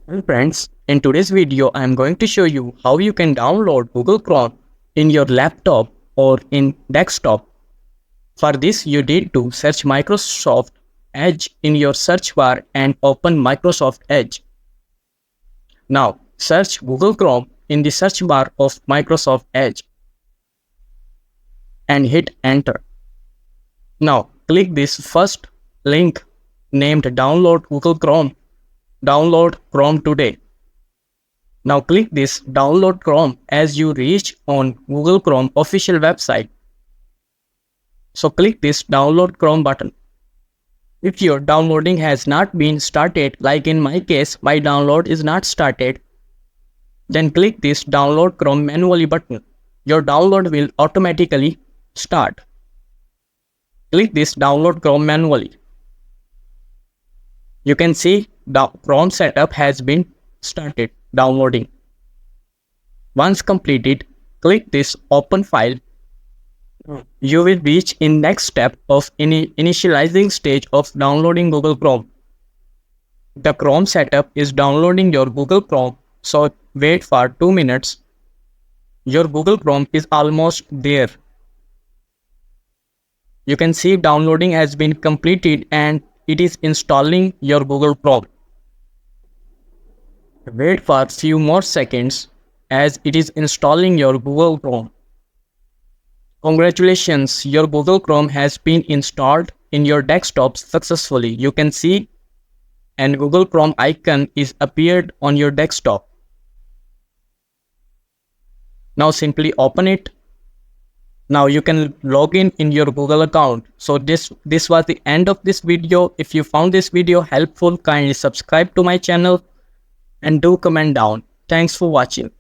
Hello friends, in today's video I am going to show you how you can download Google Chrome in your laptop or in desktop. For this you need to search Microsoft Edge in your search bar and open Microsoft Edge. Now search Google Chrome in the search bar of Microsoft Edge and hit enter. Now click this first link named Download Google Chrome. Download Chrome today. Now click this Download Chrome as you reach on Google Chrome official website. So click this Download Chrome button. If your downloading has not been started, like in my case, my download is not started, then click this Download Chrome manually button. Your download will automatically start. Click this Download Chrome manually. You can see the Chrome setup has been started downloading. Once completed, click this Open File. You will reach in next step of initializing stage of downloading Google Chrome. The Chrome setup is downloading your Google Chrome, so wait for 2 minutes. Your Google Chrome is almost there. You can see downloading has been completed and it is installing your Google Chrome. Wait for few more seconds as it is installing your Google Chrome. Congratulations, your Google Chrome has been installed in your desktop successfully. You can see an Google Chrome icon is appeared on your desktop. Now simply open it. Now you can log in your Google account. So this was the end of this video. If you found this video helpful, kindly subscribe to my channel and do comment down. Thanks for watching.